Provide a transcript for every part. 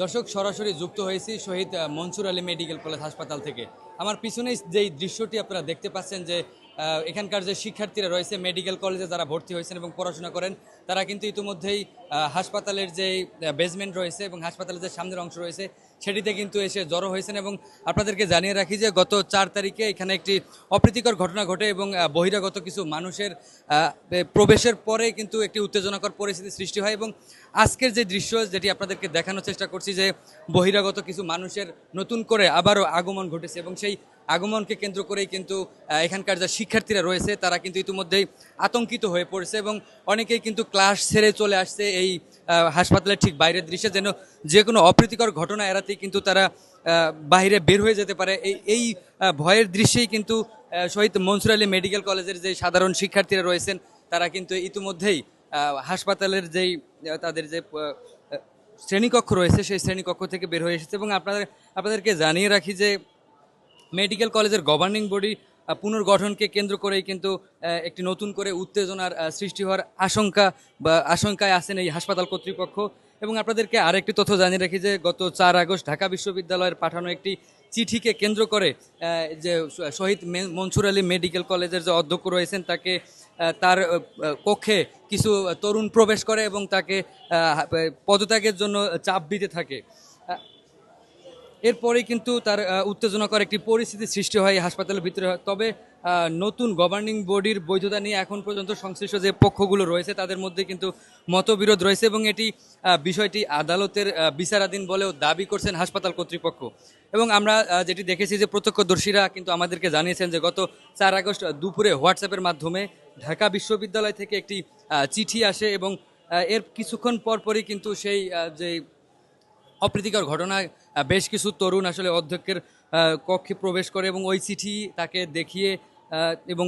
দর্শক সরাসরি যুক্ত হয়েছি শহীদ মনসুর আলী মেডিকেল কলেজ হাসপাতাল থেকে। আমার পিছনেই যেই দৃশ্যটি আপনারা দেখতে পাচ্ছেন যে এখানকার যে শিক্ষার্থীরা রয়েছে মেডিকেল কলেজে যারা ভর্তি হয়েছেন এবং পড়াশোনা করেন তারা কিন্তু ইতিমধ্যেই হাসপাতালের যে বেসমেন্ট রয়েছে এবং হাসপাতালের যে সামনের অংশ রয়েছে সেটিতে কিন্তু এসে জড়ো হয়েছেন। এবং আপনাদেরকে জানিয়ে রাখি যে গত 4 তারিখে এখানে একটি অপ্রীতিকর ঘটনা ঘটে এবং বহিরাগত কিছু মানুষের প্রবেশের পরে কিন্তু একটি উত্তেজনাকর পরিস্থিতি সৃষ্টি হয়। এবং আজকের যে দৃশ্য যেটি আপনাদেরকে দেখানোর চেষ্টা করছি যে বহিরাগত কিছু মানুষের নতুন করে আবারও আগমন ঘটেছে এবং সেই আগমনকে কেন্দ্র করেই কিন্তু এখানকার যে শিক্ষার্থীরা রয়েছে তারা কিন্তু ইতিমধ্যেই আতঙ্কিত হয়ে পড়েছে এবং অনেকেই কিন্তু ক্লাস ছেড়ে চলে আসছে এই হাসপাতালের ঠিক বাইরের দৃশ্যে, যেন যে কোনো অপ্রীতিকর ঘটনা এড়াতেই কিন্তু তারা বাইরে বের হয়ে যেতে পারে। এই ভয়ের দৃশ্যেই কিন্তু শহীদ মনসুর আলী মেডিকেল কলেজের যে সাধারণ শিক্ষার্থীরা রয়েছেন তারা কিন্তু ইতিমধ্যেই হাসপাতালের যেই তাদের যে শ্রেণীকক্ষ রয়েছে সেই শ্রেণীকক্ষ থেকে বের হয়ে এসেছে। এবং আপনাদেরকে জানিয়ে রাখি যে মেডিকেল কলেজের গভর্নিং বডি পুনর্গঠনকে কেন্দ্র করেই কিন্তু একটি নতুন করে উত্তেজনার সৃষ্টি হওয়ার আশঙ্কায় আছেন এই হাসপাতাল কর্তৃপক্ষ। এবং আপনাদেরকে আরেকটি তথ্য জানিয়ে রাখি যে গত 4 আগস্ট ঢাকা বিশ্ববিদ্যালয়ের পাঠানো একটি চিঠিকে কেন্দ্র করে যে শহীদ মনসুর আলী মেডিকেল কলেজের যে অধ্যক্ষ রয়েছেন তাকে তার কক্ষে কিছু তরুণ প্রবেশ করে এবং তাকে পদত্যাগের জন্য চাপ দিতে থাকে। এরপরেই কিন্তু তার উত্তেজনাকর একটি পরিস্থিতি সৃষ্টি হয় হাসপাতালের ভিতরে। তবে নতুন গভর্নিং বডির বৈধতা নিয়ে এখন পর্যন্ত সংশ্লিষ্ট যে পক্ষগুলো রয়েছে তাদের মধ্যে কিন্তু মতবিরোধ রয়েছে এবং বিষয়টি আদালতের বিচারাধীন বলেও দাবি করছেন হাসপাতাল কর্তৃপক্ষ। এবং আমরা যেটি দেখেছি যে প্রত্যক্ষদর্শীরা কিন্তু আমাদেরকে জানিয়েছেন যে গত 4 আগস্ট দুপুরে হোয়াটসঅ্যাপের মাধ্যমে ঢাকা বিশ্ববিদ্যালয় থেকে একটি চিঠি আসে এবং এর কিছুক্ষণ পরপরই কিন্তু সেই যে অপ্রীতিকর ঘটনায় বেশ কিছু তরুণ আসলে অধ্যক্ষের কক্ষে প্রবেশ করে এবং ওই চিঠি তাকে দেখিয়ে এবং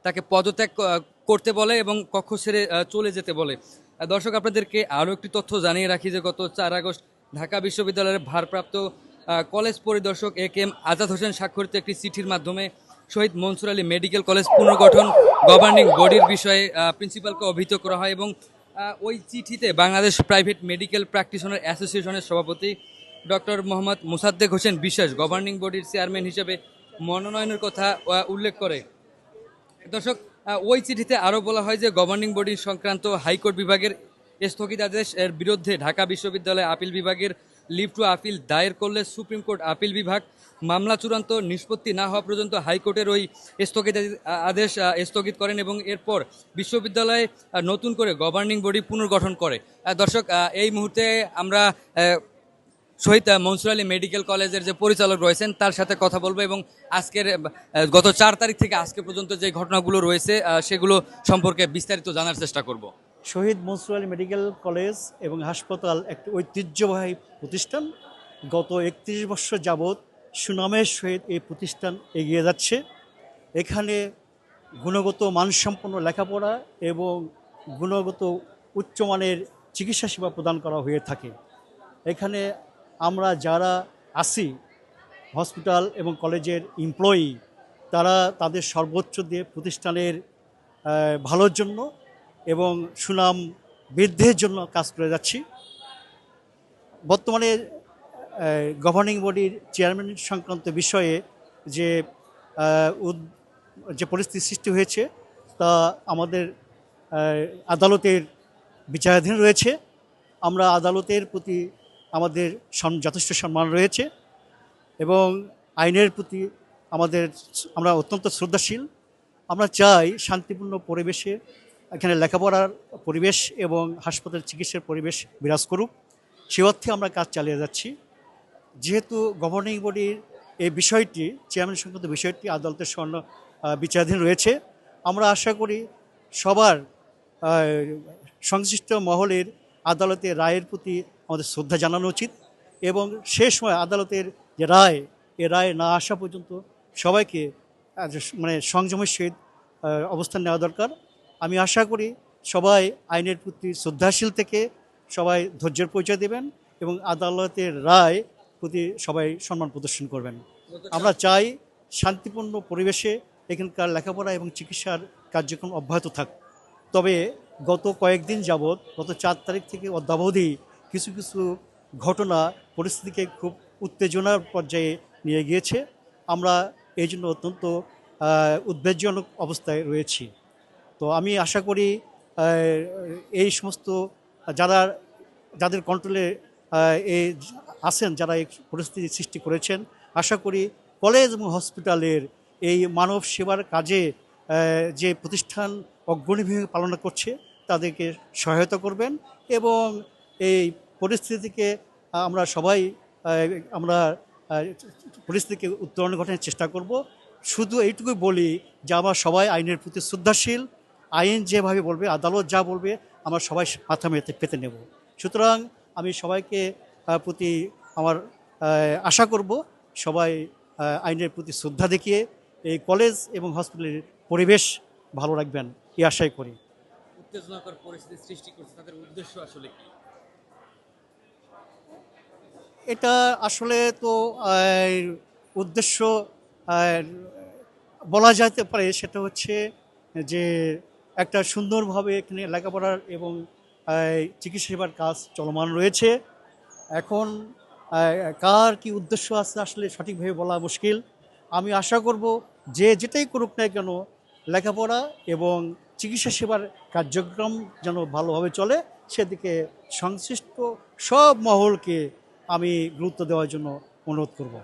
তাকে পদত্যাগ করতে বলে এবং কক্ষ ছেড়ে চলে যেতে বলে। দর্শক আপনাদেরকে আরও একটি তথ্য জানিয়ে রাখি যে গত 4 আগস্ট ঢাকা বিশ্ববিদ্যালয়ের ভারপ্রাপ্ত কলেজ পরিদর্শক AK আজাদ হোসেন স্বাক্ষরিত একটি চিঠির মাধ্যমে শহীদ মনসুর আলী মেডিকেল কলেজ পুনর্গঠন গভর্নিং বডির বিষয়ে প্রিন্সিপালকে অভিহিত করা হয়। এবং ওই চিঠিতে বাংলাদেশ প্রাইভেট মেডিকেল প্র্যাকটিশনার অ্যাসোসিয়েশনের সভাপতি ডক্টর মোহাম্মদ মোসাদ্দেক হোসেন বিশ্বাস গভর্নিং বডির চেয়ারম্যান হিসেবে মনোনয়নের কথা উল্লেখ করে। দর্শক ওই চিঠিতে আরও বলা হয় যে গভর্নিং বডি সংক্রান্ত হাইকোর্ট বিভাগের স্থগিতাদেশ এর বিরুদ্ধে ঢাকা বিশ্ববিদ্যালয় আপিল বিভাগের লিভ টু আপিল দায়ের করলে সুপ্রিম কোর্ট আপিল বিভাগ মামলা চূড়ান্ত নিষ্পত্তি না হওয়া পর্যন্ত হাইকোর্টের ওই আদেশ স্থগিত করেন এবং এরপর বিশ্ববিদ্যালয়ে নতুন করে গভর্নিং বডি পুনর্গঠন করে। দর্শক এই মুহূর্তে আমরা শহীদ মনসুর আলী মেডিকেল কলেজের যে পরিচালক রয়েছেন তার সাথে কথা বলবো এবং আজকের গত 4 তারিখ থেকে আজকে পর্যন্ত যে ঘটনাগুলো রয়েছে সেগুলো সম্পর্কে বিস্তারিত জানার চেষ্টা করব। শহীদ মনসুর আলী মেডিকেল কলেজ এবং হাসপাতাল একটি ঐতিহ্যবাহী প্রতিষ্ঠান। গত 31 বছর যাবৎ সুনামের সহিত এই প্রতিষ্ঠান এগিয়ে যাচ্ছে। এখানে গুণগত মানসম্পন্ন লেখাপড়া এবং গুণগত উচ্চমানের চিকিৎসা সেবা প্রদান করা হয়ে থাকে। এখানে আমরা যারা আছি হসপিটাল এবং কলেজের এমপ্লয়ি, তারা তাদের সর্বোচ্চ দিয়ে প্রতিষ্ঠানের ভালোর জন্য এবং সুনাম বৃদ্ধির জন্য কাজ করে যাচ্ছি। বর্তমানে গভর্নিং বডির চেয়ারম্যান সংক্রান্ত বিষয়ে যে যে পরিস্থিতি সৃষ্টি হয়েছে তা আমাদের আদালতের বিচারাধীন রয়েছে। আমরা আদালতের প্রতি আমাদের যথেষ্ট সম্মান রয়েছে এবং আইনের প্রতি আমরা অত্যন্ত শ্রদ্ধাশীল। আমরা চাই শান্তিপূর্ণ পরিবেশে এখানে লেখাপড়ার পরিবেশ এবং হাসপাতাল চিকিৎসার পরিবেশ বিরাজ করুক, সে অর্থে আমরা কাজ চালিয়ে যাচ্ছি। যেহেতু গভর্নিং বডির এই বিষয়টি চেয়ারম্যান সংক্রান্ত বিষয়টি আদালতের বিচারাধীন রয়েছে, আমরা আশা করি সবার সংশ্লিষ্ট মহলের আদালতের রায়ের প্রতি আমাদের শ্রদ্ধা জানানো উচিত এবং শেষ সময় আদালতের যে রায়, এ রায় না আসা পর্যন্ত সবাইকে সংযমের সহিত অবস্থান নেওয়া দরকার। আমি আশা করি সবাই আইনের প্রতি শ্রদ্ধাশীল থেকে সবাই ধৈর্যের পরিচয় দেবেন এবং আদালতের রায় প্রতি সবাই সম্মান প্রদর্শন করবেন। আমরা চাই শান্তিপূর্ণ পরিবেশে এখানকার লেখাপড়া এবং চিকিৎসার কার্যক্রম অব্যাহত থাক। তবে গত কয়েকদিন যাবৎ গত 4 তারিখ থেকে অদ্যাবধি কিছু ঘটনা পরিস্থিতিকে খুব উত্তেজনার পর্যায়ে নিয়ে গিয়েছে। আমরা এই জন্য অত্যন্ত উদ্বেগজনক অবস্থায় রয়েছি। তো আমি আশা করি এই সমস্ত যারা যাদের কন্ট্রোলে এই আছেন, যারা এই পরিস্থিতি সৃষ্টি করেছেন, আশা করি কলেজ এবং হসপিটালের এই মানব সেবার কাজে যে প্রতিষ্ঠান অগ্রণী ভূমিকা পালন করছে তাদেরকে সহায়তা করবেন এবং এই পরিস্থিতিকে আমরা সবাই আমরা পরিস্থিতিকে উত্তরণ ঘটানোর চেষ্টা করব। শুধু এইটুকুই বলি যে আমরা সবাই আইনের প্রতি শ্রদ্ধাশীল, আইন যেভাবে বলবে, আদালত যা বলবে আমরা সবাই মাথা পেতে নেব। সুতরাং আমি সবাইকে প্রতি আমার আশা করব সবাই আইনের প্রতি শ্রদ্ধা দেখিয়ে এই কলেজ এবং হসপিটালের পরিবেশ ভালো রাখবেন এই আশাই করি। উত্তেজনাকর পরিস্থিতি সৃষ্টি করছে, তাদের উদ্দেশ্য আসলে কি? এটা আসলে তো উদ্দেশ্য আহ, বলা যেতে পারে, সেটা হচ্ছে যে একটা সুন্দরভাবে এখানে লেখাপড়ার এবং চিকিৎসা সেবার কাজ চলমান রয়েছে। এখন কার কি উদ্দেশ্য আছে আসলে সঠিকভাবে বলা মুশকিল। আমি আশা করব যে যেটাই করুক না কেন লেখাপড়া এবং চিকিৎসা সেবার কার্যক্রম যেন ভালোভাবে চলে, সেদিকে সংশ্লিষ্ট সব মহলকে আমি গুরুত্ব দেওয়ার জন্য অনুরোধ করব।